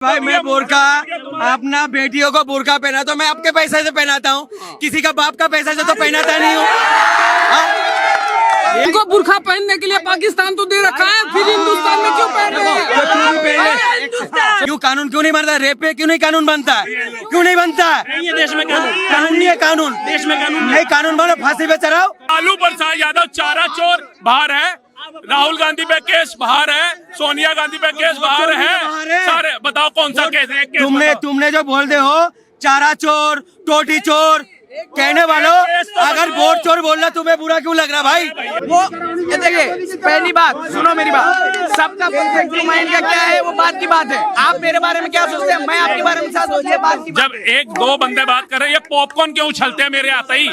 भाई मैं बुर्का अपना बेटियों को बुर्का पहना तो मैं आपके पैसे से पहनाता हूँ, किसी का बाप का पैसा से तो पहनाता नहीं हूँ। इनको बुर्का पहनने के लिए पाकिस्तान तो दे रखा है, फिर हिंदुस्तान में क्यों पहन रहे हैं? क्यों कानून क्यों नहीं बनता? रेप पे क्यों नहीं कानून बनता है? क्यों नहीं बनता है? नहीं है देश में कानून नहीं है कानून, देश में कानून नहीं कानून बनो, फांसी पे चढ़ाओ। लालू प्रसाद यादव चारा चोर बाहर है, राहुल गांधी पे केस बाहर है, सोनिया गांधी पे केस बाहर है, सारे बताओ कौन सा केस है? तुमने जो बोलते हो चारा चोर टोटी चोर कहने वालों, अगर वोट चोर बोलना तुम्हें बुरा क्यों लग रहा भाई? वो ये देखिए, पहली बात सुनो मेरी बात, सबका परफेक्ट माइंड का क्या है वो बात की बात है। आप मेरे बारे में क्या सोचते हैं, मैं आपके बारे में क्या सोचती है बात की। जब एक दो बंदे बात कर रहे हैं, ये पॉपकॉर्न क्यों उछलते हैं मेरे आता ही?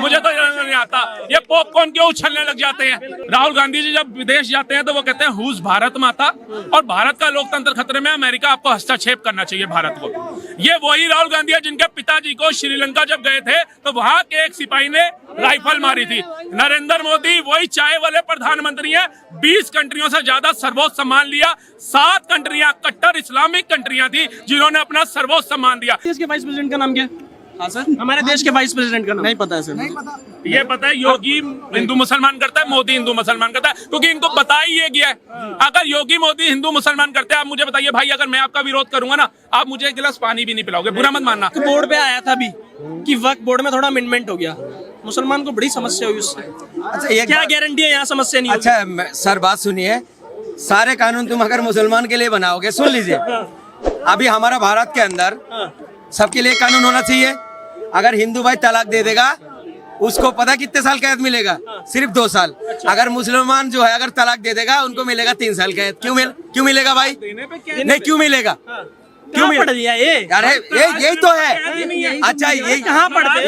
मुझे तो नहीं आता, ये पॉपकॉर्न क्यों उछलने लग जाते हैं? राहुल गांधी जी जब विदेश जाते हैं तो वो कहते हैं हुज भारत माता, और भारत का लोकतंत्र खतरे में, अमेरिका आपको हस्तक्षेप करना चाहिए भारत को। ये वही राहुल गांधी है जिनके पिताजी को श्रीलंका जब गए थे तो वहां के एक सिपाही ने राइफल मारी थी। नरेंद्र मोदी वही चाय वाले प्रधानमंत्री हैं, 20 कंट्रियों से ज्यादा सर्वोच्च सम्मान लिया, 7 कंट्रियां कट्टर इस्लामिक कंट्रियां थी जिन्होंने अपना सर्वोच्च सम्मान दिया। देश के वाइस प्रेसिडेंट का नाम क्या है? हाँ सर, हमारे देश के वाइस प्रेसिडेंट का नाम नहीं पता है सर। ये पता है योगी हिंदू मुसलमान करता है, मोदी हिंदू मुसलमान करता है, क्योंकि इनको बता ही ये गया है। अगर योगी मोदी हिंदू मुसलमान करते हैं, आप मुझे बताइए भाई, अगर मैं आपका विरोध करूंगा ना, आप मुझे एक गिलास पानी भी नहीं पिलाओगे, बुरा मत मानना। बोर्ड पे आया था अभी कि वक्त बोर्ड में थोड़ा अमेंडमेंट हो गया, मुसलमान को बड़ी समस्या हुई उससे। अच्छा ये क्या गारंटी है यहाँ समस्या नहीं होगी? अच्छा सर बात सुनिए, सारे कानून तुम अगर मुसलमान के लिए बनाओगे, सुन लीजिए, अभी हमारा भारत के अंदर सबके लिए कानून होना चाहिए। अगर हिंदू भाई तलाक दे देगा, उसको पता कितने साल कैद मिलेगा? सिर्फ 2 साल। अगर मुसलमान जो है अगर तलाक दे देगा, उनको मिलेगा 3 साल कैद। क्यों मिलेगा भाई? नहीं क्यों मिलेगा? क्यों पढ़ दिया ये? अरे यही तो है। अच्छा ये कहाँ पढ़ते?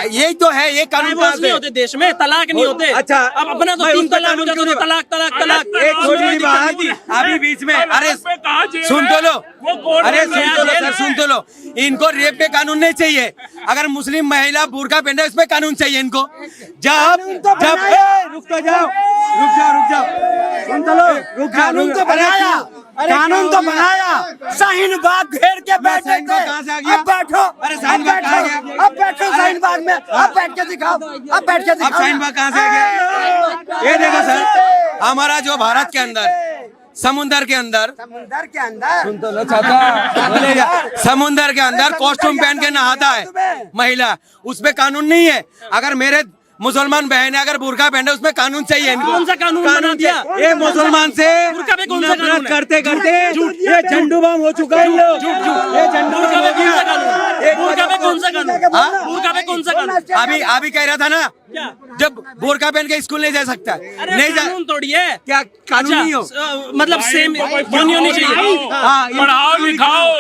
यही तो है, ये कानून नहीं होते देश में, तलाक नहीं होते। अच्छा अब अपना तो 3 तलाक हो जाते, तलाक तलाक तलाक। एक छोटी बात अभी बीच में, अरे सुन तो लो, अरे सुन तो लो सर, सुन तो लो। इनको रेप पे कानून नहीं चाहिए, अगर मुस्लिम महिला बुर्का पहने इसमें कानून चाहिए इनको। जब रुक जाओ, सुन तो लो, कानून तो बनाया, कानून तो बनाया, शाहीन बाग घेर के बैठे थे। अब बैठो, अरे शाहीन बाग कहाँ गया? अब बैठो शाहीन बाग में, अब बैठ के दिखाओ, अब बैठ के दिखाओ। अब शाहीन बाग कहाँ से गया? ये देखो सर, हमारा जो भारत के अंदर समुंदर के अंदर सुन तो लो चाचा, समुंदर के अंदर कॉस्ट्यूम पहन के नहाता है महिला, उसपे कानून नहीं है। अगर मेरे मुसलमान बहन अगर बुर्का पहने, उसमें कानून चाहिए इनको। कौन सा कानून बना दिया? ये मुसलमान से बुर्का पे कौन सा कानून है? करते ये झंडू बम हो चुका है। ये झंडू बुर्का पे कौन सा कानून? बुर्का पे कौन सा कानून? बुर्का पे कौन सा कानून? अभी कह रहा था ना, जब बुर्का पहन के स्कूल नहीं जा सकता, नहीं जा, कानून तोड़ी है क्या कानून नहीं हो? मतलब सेम यूनियन होनी चाहिए। पढ़ाओ लिखाओ,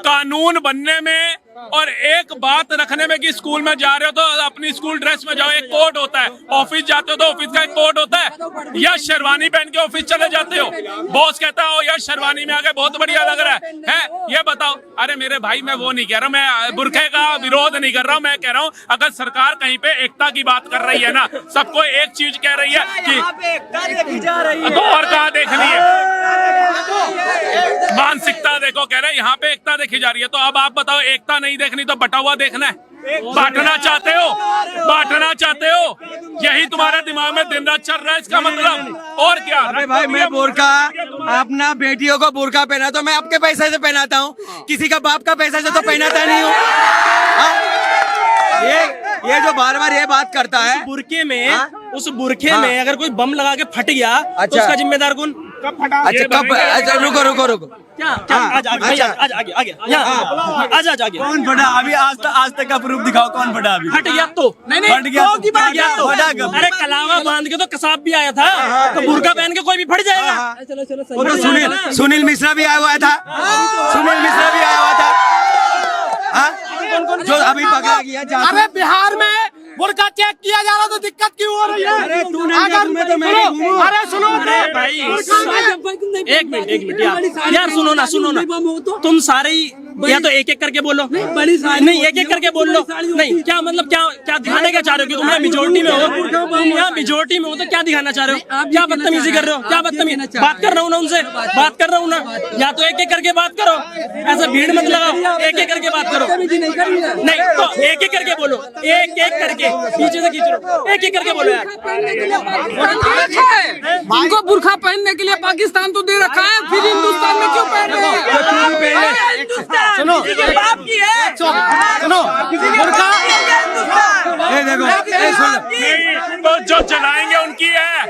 कानून बनने में और एक बात रखने में कि स्कूल में जा रहे हो तो अपनी स्कूल ड्रेस में जाओ, एक कोड होता है। ऑफिस जाते हो तो ऑफिस का एक कोड होता है, या शेरवानी पहन के ऑफिस चले जाते हो, बॉस कहता हो यार शेरवानी में आके बहुत बढ़िया लग रहा है? ये बताओ। अरे मेरे भाई, मैं वो नहीं कह रहा हूँ, मैं बुर्के का विरोध नहीं कर रहा हूँ, मैं कह रहा हूँ अगर सरकार कहीं पे एकता की बात कर रही है ना, सबको एक चीज कह रही है कि तो और कहाँ देखनी है? मानसिकता देखो, कह रहे यहाँ पे एकता देखी जा रही है, तो अब आप बताओ, एकता नहीं देखनी तो बटा हुआ देखना है? बांटना चाहते हो, बांटना चाहते हो, यही तुम्हारे दिमाग में दिन रात चल रहा है, इसका मतलब और क्या? अरे भाई मैं बुर्का अपना बेटियों को बुर्का पहना तो मैं आपके पैसे से पहनाता हूँ, किसी का बाप का पैसा से तो पहनाता नहीं हूँ। ये जो बार बार ये बात करता है, उस बुरखे में अगर कोई बम लगा के फट गया तो उसका जिम्मेदार कौन? कब फटा? अच्छा कब? अच्छा रुको क्या आज आगे कौन फटा? अभी आज तक का प्रूफ दिखाओ, कौन फटा? अभी फट गया तो नहीं फट गया तो की बात गया तो फटा कब? अरे कलावा बांध के तो कसाब भी आया था, तो बुर्का पहन के कोई भी फट जाएगा। वो तो सुनील मिश्रा भी आया हुआ था, सुनील मिश्रा भी आया हुआ था, जो अभी पकड़ा गया। अरे बिहार में बुर्का चेक किया जा रहा तो दिक्कत क्यों हो रही है? अरे तू नहीं गया, तुम्हें तो मैं भी घूमूं। अरे सुनो भाई, एक मिनट यार सुनो ना, तुम सारे ही या तो एक एक करके बोलो, नहीं एक एक करके बोल लो। नहीं क्या मतलब क्या दिखाना क्या चाह रहे हो कि तुम यहाँ मेजोरिटी में हो, तुम यहाँ मेजोरिटी में हो तो क्या दिखाना चाह रहे हो? क्या बदतमीजी कर रहे हो? क्या बदतमीजी बात कर रहा हूँ ना उनसे, बात कर रहा हूँ ना, या तो एक एक करके बात करो, ऐसा भीड़ मत लगाओ, एक एक करके बात करो। नहीं तो एक एक करके बोलो, एक एक करके पीछे से खींच रहे हो, एक एक करके बोलो यार। उनको बुरखा पहनने के लिए पाकिस्तान तो दे रखा है, फिर हिंदुस्तान में क्यों पहन रहे हैं? सुनो बाप की है, सुनो बुरखा ये देखो, ये सुन। नहीं, तो जो जलाएंगे उनकी है,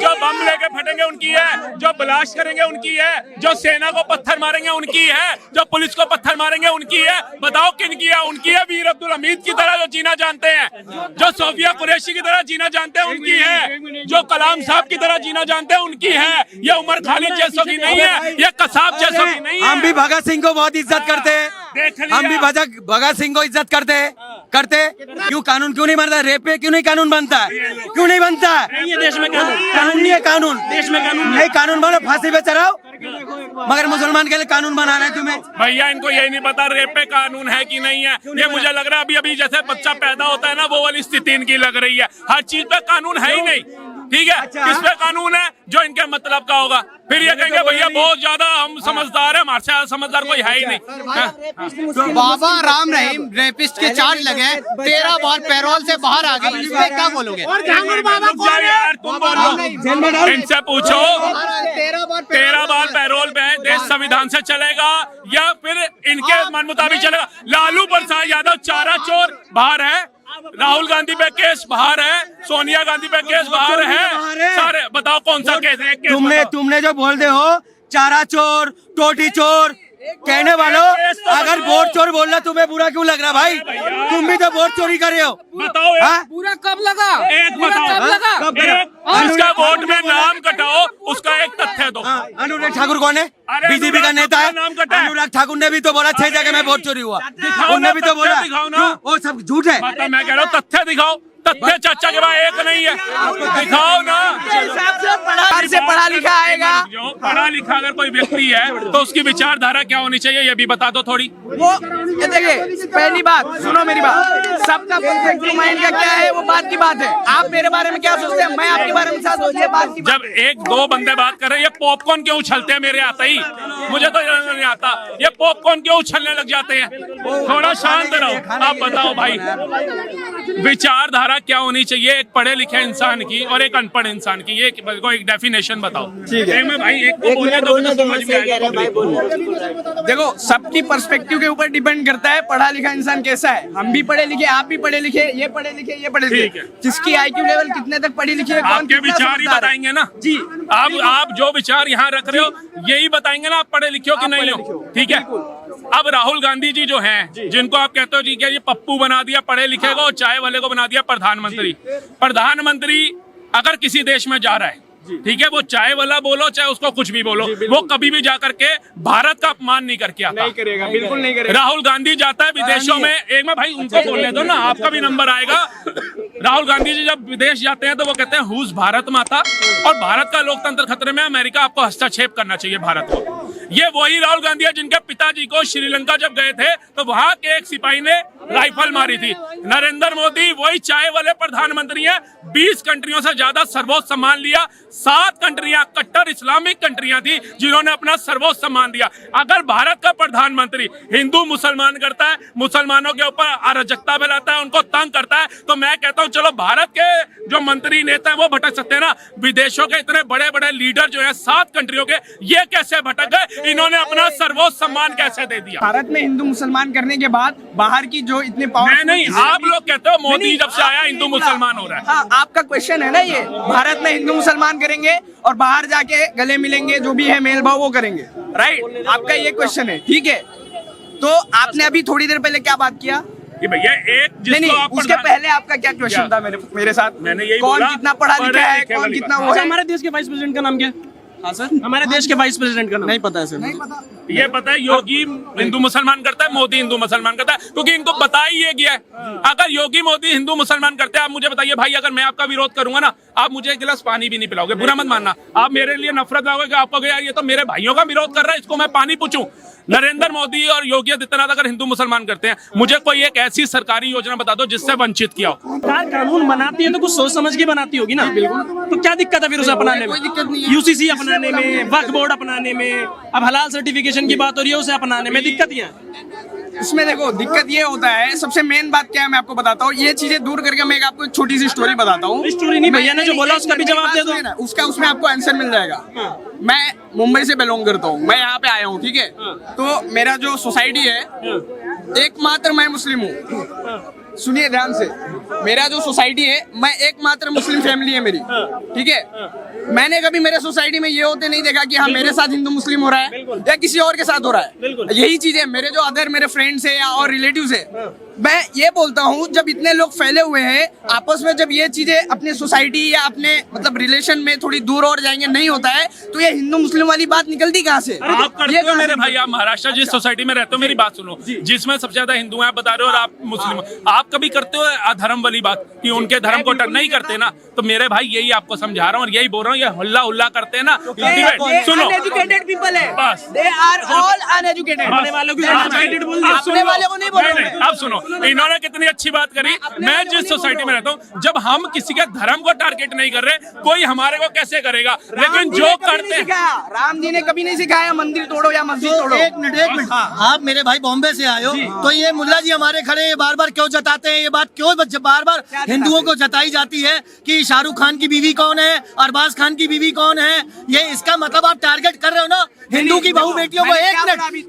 जो बम लेके फटेंगे उनकी है, जो ब्लास्ट करेंगे उनकी है, जो सेना को पत्थर मारेंगे उनकी है, जो पुलिस को पत्थर मारेंगे उनकी है। बताओ किन की है? उनकी है। वीर अब्दुल हमीद की तरह जो जीना जानते हैं, जो सोफिया कुरैशी की तरह जीना जानते हैं उनकी है, जो कलाम साहब की तरह जीना जानते हैं उनकी है। ये उमर खालिद जैसों की नहीं है, ये कसाब जैसों की नहीं है। हम भी भगत सिंह को बहुत इज्जत करते हैं, हम भी भगत सिंह को इज्जत करते क्यों? कानून क्यों नहीं बनता? रेप पे क्यों नहीं कानून बनता है? क्यों नहीं बनता है? नहीं है देश में कानून नहीं है, कानून देश में कानून नहीं, कानून बनो, फांसी पे चढ़ाओ, मगर मुसलमान के लिए कानून बनाना है तुम्हें। भैया इनको यही नहीं पता रेप पे कानून है कि नहीं है। ये मुझे लग रहा है अभी अभी जैसे बच्चा पैदा होता है ना, वो वाली स्थिति इनकी लग रही है। हर चीज पे कानून है ही नहीं, ठीक है? किस पे कानून है? जो इनके मतलब का होगा। फिर ये कहेंगे भैया बहुत ज्यादा हम समझदार है, हमारे से समझदार कोई है ही नहीं। तो बाबा राम रहीम रेपिस्ट के चार्ज लगे, 13 बार पैरोल से बाहर आ गए, इस पे क्या बोलोगे? यार तुम बोलो, इनसे पूछो, 13 बार पैरोल पे है, देश संविधान से चलेगा या फिर इनके मन मुताबिक चलेगा? लालू प्रसाद यादव चारा चोर बाहर है, राहुल गांधी पे केस बाहर है, सोनिया गांधी पे केस बाहर है, सारे बताओ कौन सा केस है? तुमने जो बोलते हो चारा चोर, टोटी चोर, कहने वालों, अगर वोट चोर बोलना तुम्हें बुरा क्यों लग रहा भाई? तुम भी तो वोट चोरी कर रहे हो। बताओ पूरा कब लगा? एक बताओ, जिसका वोट में नाम कटाओ उसका एक तथ्य दो। अनुराग ठाकुर कौन है? बीजेपी का नेता है। अनुराग ठाकुर ने भी तो बोला 6 जगह में वोट चोरी हुआ, उनने भी तो बोला। दिखाओ ना, वो सब झूठ है। मैं कह रहा हूँ तथ्य दिखाओ। तथ्य चाचा के पास एक नहीं है, दिखाओ ना। से पढ़ा लिखा आएगा, जो पढ़ा लिखा अगर कोई व्यक्ति है तो उसकी विचारधारा क्या होनी चाहिए ये भी बता दो थोड़ी। वो ये देखिए, पहली बात सुनो मेरी बात, सबका परफेक्ट माइंड का क्या है वो बात की बात है। आप मेरे बारे में क्या सोचते हैं, मैं आपके बारे में क्या सोचते हैं, बात की जब एक दो बंदे बात कर रहे हैं, ये पॉपकॉर्न क्यों उछलते हैं मेरे आते ही? मुझे तो नहीं आता, ये पॉपकॉर्न क्यों उछलने लग जाते हैं? थोड़ा शांत रहो। आप बताओ भाई, विचारधारा क्या होनी चाहिए एक पढ़े लिखे इंसान की और एक अनपढ़ इंसान की? ये को एक डेफिनेशन बताओ। मैं भाई एक को बोलने दो तो समझ में आएगा। देखो, सबकी पर्सपेक्टिव के ऊपर डिपेंड करता है पढ़ा लिखा इंसान कैसा है। हम भी पढ़े लिखे, आप भी पढ़े लिखे, ये पढ़े लिखे, ये पढ़े लिखे, जिसकी IQ लेवल कितने तक पढ़ी लिखी है, आपके विचार ही बताएंगे ना जी। आप जो विचार यहाँ रख रहे हो यही बताएंगे ना आप पढ़े लिखे हो कि नहीं हो, ठीक है? अब राहुल गांधी जी जो हैं, जिनको आप कहते हो जी क्या ये पप्पू बना दिया पढ़े लिखे को, और चाय वाले को बना दिया प्रधानमंत्री। प्रधानमंत्री अगर किसी देश में जा रहा है, ठीक है, वो चाय वाला बोलो चाहे उसको कुछ भी बोलो, वो कभी भी जा करके भारत का अपमान नहीं करके आता। नहीं करेगा, बिल्कुल नहीं करेगा। राहुल गांधी जाता है विदेशों में, एक में भाई उनको बोलने दो ना, आपका भी नंबर आएगा। राहुल गांधी जी जब विदेश जाते हैं तो वो कहते हैं हुज भारत माता, और भारत का लोकतंत्र खतरे में, अमेरिका आपको हस्तक्षेप करना चाहिए भारत को। ये वही राहुल गांधी है जिनके पिताजी को श्रीलंका जब गए थे तो वहां के एक सिपाही ने राइफल मारी थी। नरेंद्र मोदी वही चाय वाले प्रधानमंत्री हैं, 20 कंट्रियों से ज्यादा सर्वोच्च सम्मान लिया, 7 कंट्रियां कट्टर इस्लामिक कंट्रियां थी जिन्होंने अपना सर्वोच्च सम्मान दिया। अगर भारत का प्रधानमंत्री हिंदू मुसलमान करता है, मुसलमानों के ऊपर अराजकता फैलाता है, उनको तंग करता है, तो मैं कहता हूं चलो भारत के जो मंत्री नेता है वो भटक सकते हैं ना, विदेशों के इतने बड़े बड़े लीडर जो है 7 कंट्रियों के, ये कैसे भटक गए? इन्होंने अपना सर्वोच्च सम्मान कैसे दे दिया? भारत में हिंदू मुसलमान करने के बाद बाहर की जो इतने पावर, नहीं आप लोग कहते हो मोदी जब से आया हिंदू मुसलमान हो रहा है। हाँ, आपका क्वेश्चन है ना ये, भारत में हिंदू मुसलमान करेंगे और बाहर जाके गले मिलेंगे, जो भी है मेल भाव वो करेंगे, राइट? आपका ये क्वेश्चन है, ठीक है? तो आपने अभी थोड़ी देर पहले क्या बात किया कि भैया एक नहीं, उसके पहले आपका क्या क्वेश्चन था मेरे साथ? मैंने यही कौन बोला, कितना पढ़ा लिखा है, कौन कितना वो है? हमारे देश के वाइस प्रेसिडेंट का नाम क्या है? हाँ सर, हमारे देश के वाइस प्रेसिडेंट का नाम नहीं पता है सर। नहीं पता, ये पता है योगी हिंदू मुसलमान करता है, मोदी हिंदू मुसलमान करता है, क्योंकि इनको बता ही ये गया है। अगर योगी मोदी हिंदू मुसलमान करते हैं, आप मुझे बताइए भाई, अगर मैं आपका विरोध करूंगा ना, आप मुझे एक गिलास पानी भी नहीं पिलाओगे, बुरा मत मानना। आप मेरे लिए नफरत लाओगे, आपको यार ये तो मेरे भाइयों का विरोध कर रहा है, इसको मैं पानी पूछूं? नरेंद्र मोदी और योगी आदित्यनाथ अगर हिंदू मुसलमान करते हैं, मुझे कोई एक ऐसी सरकारी योजना बता दो जिससे वंचित किया हो। सरकार कानून बनाती है तो कुछ सोच समझ के बनाती होगी ना। बिल्कुल। तो क्या दिक्कत है फिर उसे अपनाने में? कोई दिक्कत नहीं है। यूसीसी अपनाने में, वक्फ बोर्ड अपनाने में, अब हलाल सर्टिफिकेशन की बात हो रही है उसे अपनाने में दिक्कत क्या है? इसमें देखो दिक्कत ये होता है, सबसे मेन बात क्या है मैं आपको बताता हूँ। ये चीजें दूर करके मैं आपको एक छोटी सी स्टोरी बताता हूँ। स्टोरी नहीं, भैया ने जो बोला उसका भी जवाब दे दो। उसका उसमें आपको आंसर मिल जाएगा। मैं मुंबई से बिलोंग करता हूँ, मैं यहाँ पे आया हूँ, ठीक है। तो मेरा जो सोसाइटी है, एकमात्र मैं मुस्लिम हूँ। सुनिए ध्यान से, मेरा जो सोसाइटी है, मैं एकमात्र मुस्लिम फैमिली है मेरी, ठीक है। मैंने कभी मेरे सोसाइटी में ये होते नहीं देखा कि हाँ मेरे साथ हिंदू मुस्लिम हो रहा है या किसी और के साथ हो रहा है। यही चीज है, मेरे जो अदर मेरे फ्रेंड्स है या और रिलेटिव्स है, मैं ये बोलता हूँ जब इतने लोग फैले हुए हैं आपस में, जब ये चीजें अपनी सोसाइटी या अपने मतलब रिलेशन में थोड़ी दूर और जाएंगे नहीं होता है, तो ये हिंदू मुस्लिम वाली बात निकलती कहाँ से? आप करते हो मेरे भाई, आप महाराष्ट्र जिस सोसाइटी में रहते हो, मेरी बात सुनो, जिसमें सबसे ज्यादा हिंदू हैं आप बता रहे हो और आप मुस्लिम हो, आप कभी करते हो अधर्म वाली बात कि उनके धर्म को नहीं करते ना? तो मेरे भाई यही आपको समझा रहा हूँ और यही बोल रहा हूँ, ये हल्ला हुल्ला करते हैं ना। सुनो, अनएजुकेटेड पीपल है, बस दे आर ऑल अनएजुकेटेड। अपने वालों को एजुकेटेड बोल दिया। अपने वाले को नहीं बोल रहे। अब सुनो, इन्होंने कितनी अच्छी बात करी। मैं जिस सोसाइटी में रहता हूँ, जब हम किसी के धर्म को टारगेट नहीं कर रहे, कोई हमारे को कैसे करेगा? लेकिन जो करते हैं, राम जी ने कभी नहीं सिखाया मंदिर तोड़ो या मस्जिद तोड़ो। एक मिनट आप मेरे भाई बॉम्बे से आए हो, तो ये मुल्ला जी हमारे खड़े ये बार बार क्यों जताते हैं, ये बात क्यों बार बार हिंदुओं को जताई जाती है कि शाहरुख खान की बीवी कौन है, अरबाज खान की बीवी कौन है? ये इसका मतलब आप टारगेट कर रहे हो ना हिंदू की बहू बेटियों को। एक मिनट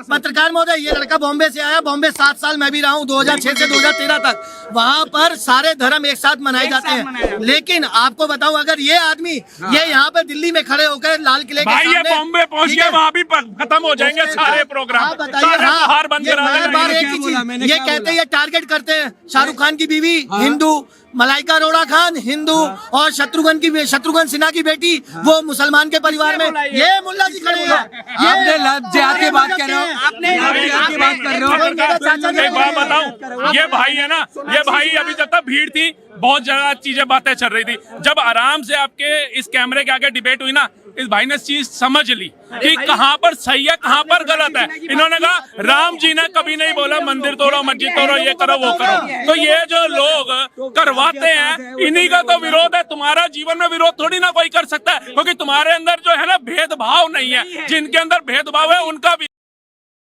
पत्रकार महोदय, ये लड़का बॉम्बे से आया, बॉम्बे 7 साल मैं भी रहा हूँ, 2006 से 2013 तक। वहाँ पर सारे धर्म एक साथ मनाए जाते हैं। लेकिन आपको बताऊं, अगर ये आदमी ये यहाँ पे दिल्ली में खड़े होकर लाल किले के भाई ये सामने, बॉम्बे पहुंच गया, वहाँ भी खत्म हो जाएंगे सारे प्रोग्राम, आप बताइए। बाहर बंद करा बार बार देंगे। एक ही चीज ये कहते हैं, ये टारगेट करते हैं। शाहरुख खान की बीवी हिंदू, मलाइका अरोड़ा खान हिंदू, और शत्रुघ्न सिन्हा की बेटी वो मुसलमान के परिवार में। ये मुल्ला जी खड़े हैं, आपने लव जिहाद की बात कर रहे हो, आपने लव जिहाद की बात कर रहे हो। एक बात बताऊं, ये भाई है ना, ये भाई अभी जब तक भीड़ थी बहुत जगह चीजें बातें चल रही थी, जब आराम से आपके इस कैमरे के आगे डिबेट हुई ना, इस भाई ने चीज समझ ली कि कहाँ पर सही है कहाँ पर गलत है। इन्होंने कहा राम जी ने कभी नहीं बोला मंदिर तोड़ो मस्जिद तोड़ो ये करो वो करो। तो ये जो लोग करवाते हैं इन्हीं का तो विरोध है। तुम्हारा जीवन में विरोध थोड़ी ना कोई कर सकता है, क्योंकि तुम्हारे अंदर जो है ना भेदभाव नहीं है। जिनके अंदर भेदभाव है उनका भी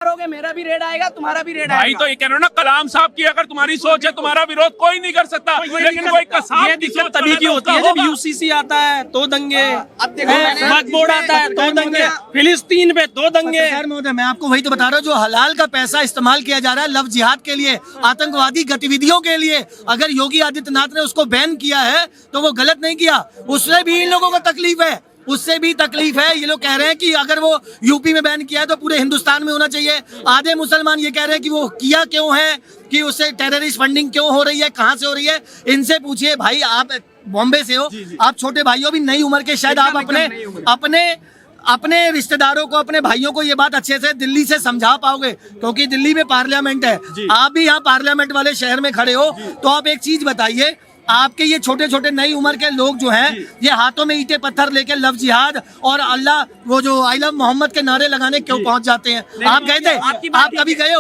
करोगे, मेरा भी रेड आएगा, तुम्हारा भी रेड भाई आएगा। तो ये कह रहे हो ना, कलाम साहब की अगर तुम्हारी सोच है तुम्हारा विरोध कोई नहीं कर सकता, लेकिन कोई कसाब ये दिक्कत तभी की होती है जब यूसीसी आता है तो दंगे, वक्फ बोर्ड आता है तो दंगे, फिलिस्तीन पे तो दंगे। पत्रकार महोदय, मैं आपको वही तो बता रहा हूँ, जो हलाल का पैसा इस्तेमाल किया जा रहा है लव जिहाद के लिए, आतंकवादी गतिविधियों के लिए, अगर योगी आदित्यनाथ ने उसको बैन किया है तो वो गलत नहीं किया, उससे भी इन लोगों को तकलीफ है, उससे भी तकलीफ है। ये लोग कह रहे हैं कि अगर वो यूपी में बैन किया है तो पूरे हिंदुस्तान में होना चाहिए। आधे मुसलमान ये कह रहे हैं कि वो किया क्यों है, कि उससे टेररिस्ट फंडिंग क्यों हो रही है, कहाँ से हो रही है, इनसे पूछिए। भाई आप बॉम्बे से हो, आप छोटे भाइयों भी नई उम्र के, शायद आप अपने रिश्तेदारों को, अपने भाइयों को ये बात अच्छे से दिल्ली से समझा पाओगे, क्योंकि दिल्ली में पार्लियामेंट है। आप भी यहाँ पार्लियामेंट वाले शहर में खड़े हो, तो आप एक चीज बताइए, आपके ये छोटे छोटे नई उम्र के लोग जो हैं, ये हाथों में ईंटें पत्थर लेके लव जिहाद और अल्लाह वो जो आई लव मोहम्मद के नारे लगाने क्यों पहुंच जाते हैं? आप गए थे? आप कभी गए हो?